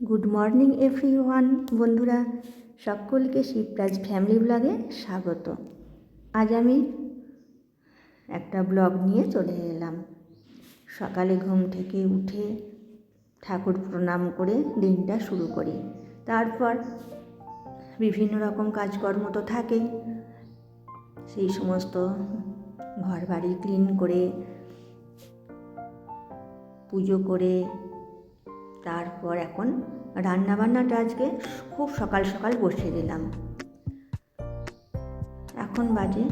Good morning everyone বন্ধুরা, সকলকে Shivraj family ব্লগে স্বাগত। আজ আমি একটা ব্লগ নিয়ে চলে এলাম। সকালে ঘুম থেকে উঠে ঠাকুর প্রণাম করে দিনটা শুরু করি। তারপর বিভিন্ন রকম কাজকর্ম তো থাকেই, সেই সমস্ত ঘর বাড়ি ক্লিন করে পুজো করে তারপর এখন রান্নাবান্নাটা আজকে খুব সকাল সকাল বসিয়ে দিলাম। এখন বাজে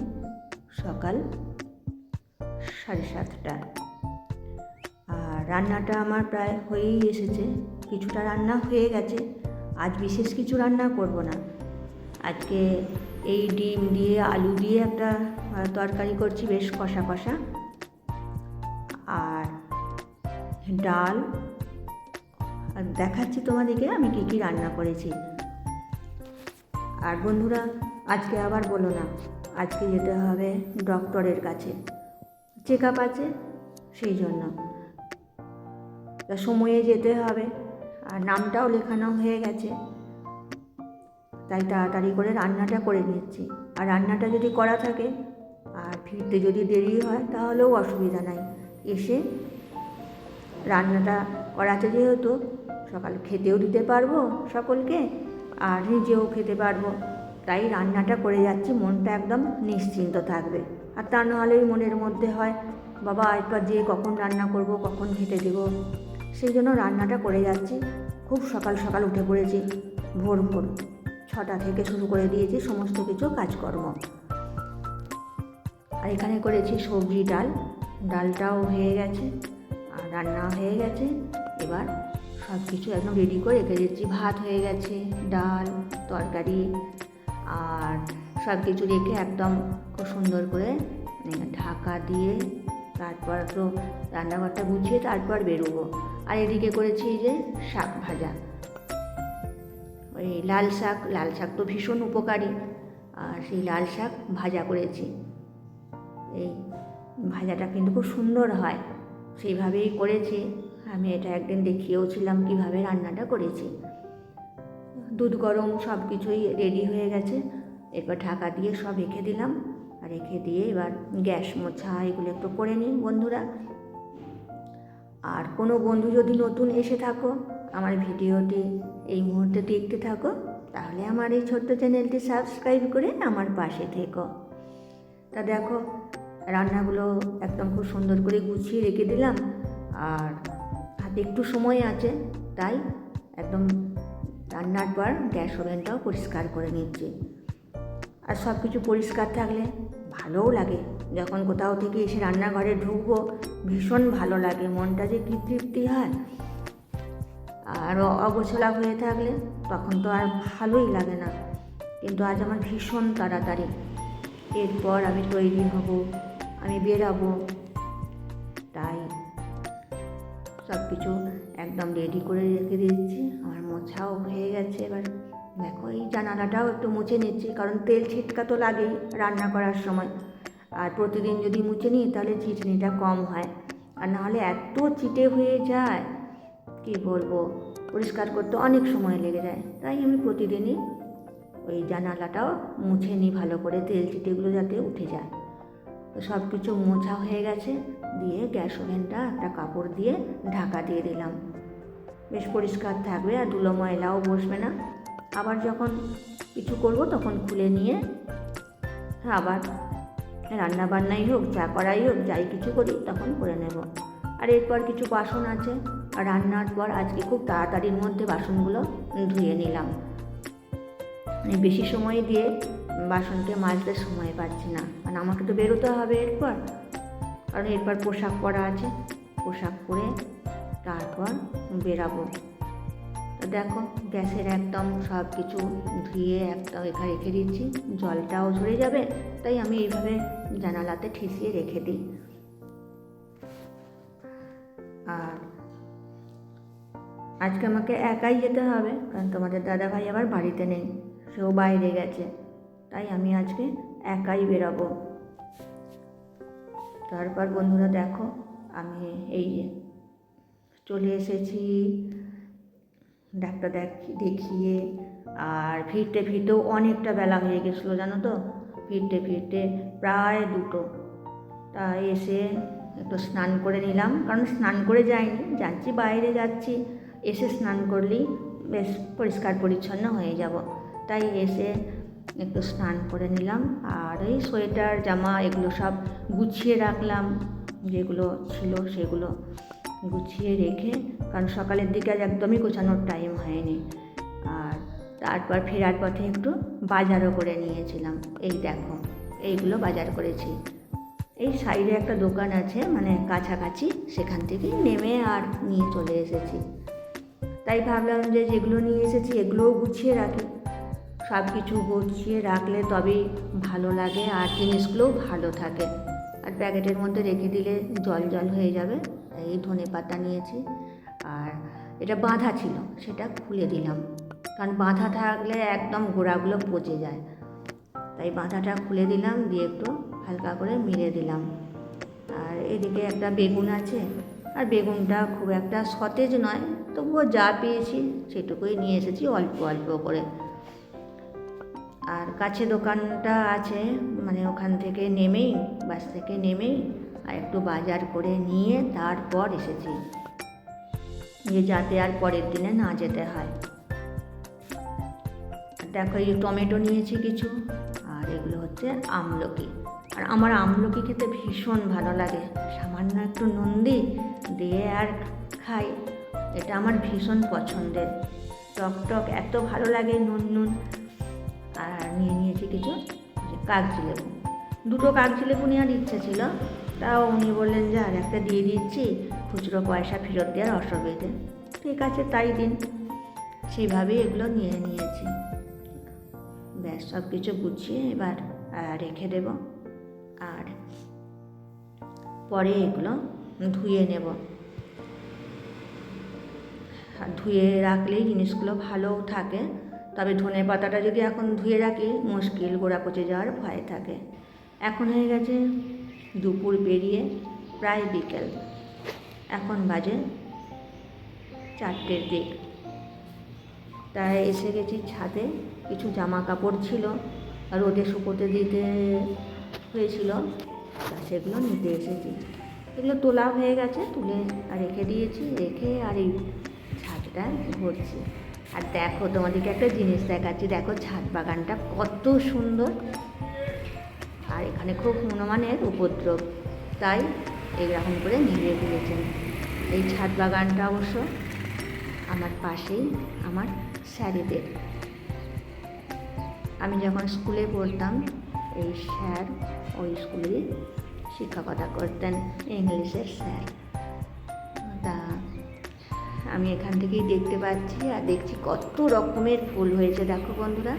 সকাল 7:30, আর রান্নাটা আমার প্রায় হয়েই এসেছে। কিছুটা রান্না হয়ে গেছে। আজ বিশেষ কিছু রান্না করব না। আজকে এই ডিম দিয়ে আলু দিয়ে একটা তরকারি করছি, বেশ কষা কষা, আর ডাল। আর দেখাচ্ছি তোমাদেরকে আমি কী কী রান্না করেছি। আর বন্ধুরা, আজকে আবার বলো না, আজকে যেতে হবে ডক্টরের কাছে, চেক আপ আছে, সেই জন্য সময়ে যেতে হবে। আর নামটাও লেখানো হয়ে গেছে, তাই তাড়াতাড়ি করে রান্নাটা করে নিচ্ছি। আর রান্নাটা যদি করা থাকে আর ফিরতে যদি দেরি হয় তাহলেও অসুবিধা নাই, এসে রান্নাটা করাতে যেহেতু সকাল খেতেও দিতে পারবো সকলকে, আর নিজেও খেতে পারবো, তাই রান্নাটা করে যাচ্ছি। মনটা একদম নিশ্চিন্ত থাকবে। আর তা নাহলেই মনের মধ্যে হয় বাবা একবার যেয়ে কখন রান্না করব, কখন খেতে দেব। সেই জন্য রান্নাটা করে যাচ্ছি। খুব সকাল সকাল উঠে পড়েছি, ভোর 6টা থেকে শুরু করে দিয়েছি সমস্ত কিছু কাজকর্ম। আর এখানে করেছি সবজি, ডালটাও হয়ে গেছে আর রান্না হয়ে গেছে। এবার সব কিছু একদম রেডি করে রেখে দিচ্ছি। ভাত হয়ে গেছে, ডাল, তরকারি আর সব কিছু রেখে একদম খুব সুন্দর করে ঢাকা দিয়ে তারপর একটু রান্নাঘরটা গুছিয়ে তারপর বেরোবো। আর এদিকে করেছি যে শাক ভাজা, ওই লাল শাক তো ভীষণ উপকারী, আর সেই লাল শাক ভাজা করেছি। এই ভাজাটা কিন্তু খুব সুন্দর হয়, সেইভাবেই করেছি। আমি এটা একদিন দেখিয়েওছিলাম কীভাবে রান্নাটা করেছি। দুধ গরম, সব কিছুই রেডি হয়ে গেছে। এরপর ঢাকা দিয়ে সব রেখে দিলাম। আর রেখে দিয়ে এবার গ্যাস মোছা এগুলো একটু করে নিই বন্ধুরা। আর কোনো বন্ধু যদি নতুন এসে থাকো, আমার ভিডিওটি এই মুহূর্তে দেখতে থাকো, তাহলে আমার এই ছোট্ট চ্যানেলটি সাবস্ক্রাইব করে আমার পাশে থেকো। তা দেখো, রান্নাগুলো একদম খুব সুন্দর করে গুছিয়ে রেখে দিলাম। আর হাতে একটু সময় আছে, তাই একদম রান্নার পর গ্যাস ওভেনটাও পরিষ্কার করে নিচ্ছি। আর সব কিছু পরিষ্কার থাকলে ভালোও লাগে। যখন কোথাও থেকে এসে রান্নাঘরে ঢুকবো, ভীষণ ভালো লাগে, মনটা যে কী তৃপ্তি হয়। আর অগোছলা হয়ে থাকলে তখন তো আর ভালোই লাগে না। কিন্তু আজ আমার ভীষণ তাড়াতাড়ি, এরপর আমি তৈরি হব, আমি বেরাবো, তাই সব কিছু একদম রেডি করে রেখে দিচ্ছি। আমার মোছাও হয়ে গেছে। এবার দেখো, এই জানালাটাও একটু মুছে নিচ্ছি, কারণ তেল ছিটকা তো লাগেই রান্না করার সময়। আর প্রতিদিন যদি মুছে নিই তাহলে চিটনিটা কম হয়, আর নাহলে এত চিটে হয়ে যায় কি বলবো, পরিষ্কার করতে অনেক সময় লেগে যায়। তাই আমি প্রতিদিনই ওই জানালাটাও মুছে নিই ভালো করে, তেল চিটেগুলো যাতে উঠে যায়। তো সব কিছু মোছা হয়ে গেছে, দিয়ে গ্যাস ওভেনটা একটা কাপড় দিয়ে ঢাকা দিয়ে দিলাম। বেশ পরিষ্কার থাকবে আর ধুলো ময়লাও বসবে না। আবার যখন কিছু করব তখন খুলে নিয়ে আবার রান্না বান্নাই হোক, চা করাই হোক, যাই কিছু করি তখন করে নেব। আর এরপর কিছু বাসন আছে, আর রান্নার পর আজকে খুব তাড়াতাড়ির মধ্যে বাসনগুলো ধুয়ে নিলাম। বেশি সময় দিয়ে বাসনকে মাজতে সময় পাচ্ছি না, কারণ আমাকে তো বেরোতে হবে এরপর, কারণ এরপর পোশাক পরা আছে। পোশাক পরে তারপর বেরাবো। তো দেখো, গ্যাসের একদম সব কিছু ধুয়ে একদম এখানে রেখে দিচ্ছি। জলটাও ঝরে যাবে, তাই আমি এইভাবে জানালাতে ঠেসিয়ে রেখে দিই। আর আজকে আমাকে একাই যেতে হবে, কারণ তোমাদের দাদাভাই আবার বাড়িতে নেই, সেও বাইরে গেছে, তাই আমি আজকে একাই বেরাবো। তারপর বন্ধুরা দেখো, আমি এই চলে এসেছি ডাক্তার দেখিয়ে আর ফিরতে ফিরতেও অনেকটা বেলা হয়ে গেছিলো জানো তো, ফিরতে ফিরতে প্রায় 2টো। তা এসে একটু স্নান করে নিলাম, কারণ স্নান করে যাইনি, যাচ্ছি বাইরে যাচ্ছি, এসে স্নান করলেই বেশ পরিষ্কার পরিচ্ছন্ন হয়ে যাব। তাই এসে একটু স্নান করে নিলাম, আর এই সোয়েটার জামা এগুলো সব গুছিয়ে রাখলাম, যেগুলো ছিল সেগুলো গুছিয়ে রেখে, কারণ সকালের দিকে আজ একদমই গোছানোর টাইম হয়নি। আর তারপর ফেরার পথে একটু বাজারও করে নিয়েছিলাম। এই দেখো এইগুলো বাজার করেছি। এই সাইডে একটা দোকান আছে মানে কাছাকাছি, সেখান থেকে নেমে আর নিয়ে চলে এসেছি। তাই ভাবলাম যে যেগুলো নিয়ে এসেছি এগুলোও গুছিয়ে রাখি, সব কিছু গুছিয়ে রাখলে তবেই ভালো লাগে আর জিনিসগুলোও ভালো থাকে। আর প্যাকেটের মধ্যে রেখে দিলে জল জল হয়ে যাবে। এই ধনেপাতা নিয়েছি, আর এটা বাঁধা ছিল, সেটা খুলে দিলাম, কারণ বাঁধা থাকলে একদম গোড়াগুলো পচে যায়। তাই বাঁধাটা খুলে দিলাম, দিয়ে একটু হালকা করে মেরে দিলাম। আর এদিকে একটা বেগুন আছে, আর বেগুনটা খুব একটা সতেজ নয়, তবুও যা পেয়েছি সেটুকুই নিয়ে এসেছি অল্প অল্প করে। আর কাছে দোকানটা আছে, মানে ওখান থেকে নেমেই, বাস থেকে নেমেই আর একটু বাজার করে নিয়ে তারপর এসেছি, যে যাতে আর পরের দিনে না যেতে হয়। দেখো এই টমেটো নিয়েছি কিছু, আর এগুলো হচ্ছে আমলকি। আর আমার আমলকি খেতে ভীষণ ভালো লাগে, সামান্য একটু নুন দিয়ে আর খাই, এটা আমার ভীষণ পছন্দের। টক টক এত ভালো লাগে, নুন নুন। আর নিয়ে নিয়েছি কিছু কাগজি লেবু, 2টো কাগজি লেবু নেওয়ার ইচ্ছে ছিল, তাও উনি বললেন যে আর একটা দিয়ে দিচ্ছি, খুচরো পয়সা ফেরত দেওয়ার অসুবিধে। ঠিক আছে তাই দিন, সেইভাবেই এগুলো নিয়ে নিয়েছি। ব্যাস সব কিছু গুছিয়ে এবার রেখে দেব, আর পরে এগুলো ধুয়ে নেব। আর ধুয়ে রাখলেই জিনিসগুলো ভালোও থাকে, তবে ধনেপাতাটা যদি এখন ধুয়ে রাখি মুশকিল, গোড়া পচে যাওয়ার ভয় থাকে। এখন হয়ে গেছে দুপুর পেরিয়ে প্রায় বিকেল, এখন বাজে 4টের দিক। তাই এসে গেছি ছাদে, কিছু জামা কাপড় ছিল রোদে শুকোতে দিতে হয়েছিল, সেগুলো নিতে এসেছি। এগুলো তোলা হয়ে গেছে, তুলে রেখে দিয়েছি, রেখে আর এই ছাদটা ঘুরছি। আর দেখো তোমাদেরকে একটা জিনিস দেখাচ্ছি, দেখো ছাদ বাগানটা কত সুন্দর। আর এখানে খুব হনুমানের উপদ্রব, তাই এইরকম করে ঘিরে ফেলেছেন। এই ছাদ বাগানটা অবশ্য আমার পাশেই আমার স্যারেদের। আমি যখন স্কুলে পড়তাম এই স্যার ওই স্কুলেই শিক্ষকতা করতেন, ইংলিশের স্যার। তা আমি এখান থেকেই দেখতে পাচ্ছি, আর দেখছি কত রকমের ফুল হয়েছে। দেখো বন্ধুরা,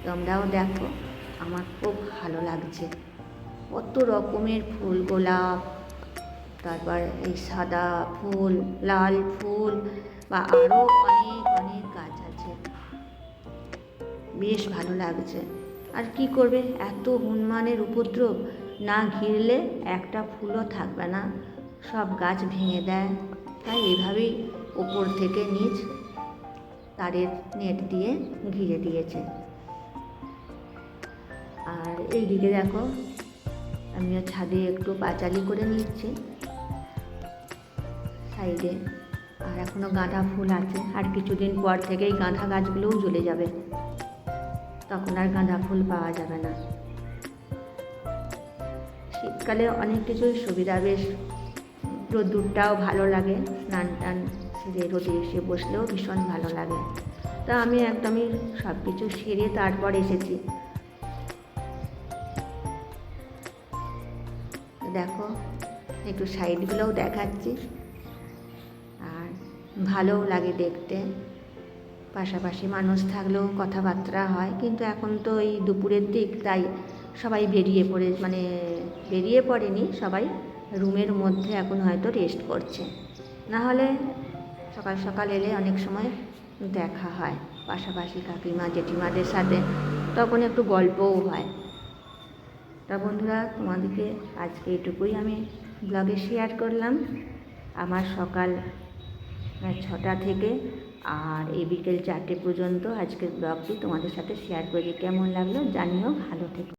তোমরাও দেখো, আমার খুব ভালো লাগছে। কত রকমের ফুল, গোলাপ, তারপর এই সাদা ফুল, লাল ফুল, বা আরও অনেক অনেক গাছ আছে, বেশ ভালো লাগছে। আর কি করবে, এত হনুমানের উপদ্রব, না ঘিরলে একটা ফুলও থাকবে না, সব গাছ ভেঙে দেয়। তাই এইভাবেই উপর থেকে নিচ তারের নেট দিয়ে ঘিরে দিয়েছে। আর এই দিকে দেখো, আমিও ছাদে একটু পাঁচালি করে নিচ্ছি সাইডে। আর এখনও গাঁদা ফুল আছে, আর কিছুদিন পর থেকেই গাঁদা গাছগুলোও জ্বলে যাবে, তখন আর গাঁদা ফুল পাওয়া যাবে না। শীতকালে অনেক কিছুই সুবিধা, বেশ রোদ্দুরটাও ভালো লাগে, স্নান টান সেরে রোদে এসে বসলেও ভীষণ ভালো লাগে। তা আমি একদমই সব কিছু সেরে তারপর এসেছি। দেখো একটু সাইডগুলোও দেখাচ্ছি, আর ভালোও লাগে দেখতে। পাশাপাশি মানুষ থাকলেও কথাবার্তা হয়, কিন্তু এখন তো এই দুপুরের দিক, তাই সবাই বেরিয়ে পড়েনি, সবাই রুমের মধ্যে এখন হয়তো রেস্ট করছে। না হলে সকাল সকাল এলে অনেক সময় দেখা হয় পাশাপাশি কাকিমা জেঠিমাদের সাথে, তখন একটু গল্পও হয়। তা বন্ধুরা, তোমাদেরকে আজকে এটুকুই আমি ব্লগে শেয়ার করলাম। আমার সকাল 6টা থেকে আর এই বিকেল 4টে পর্যন্ত আজকের ব্লগটি তোমাদের সাথে শেয়ার করি। কেমন লাগলো জানিও, ভালো থেকো।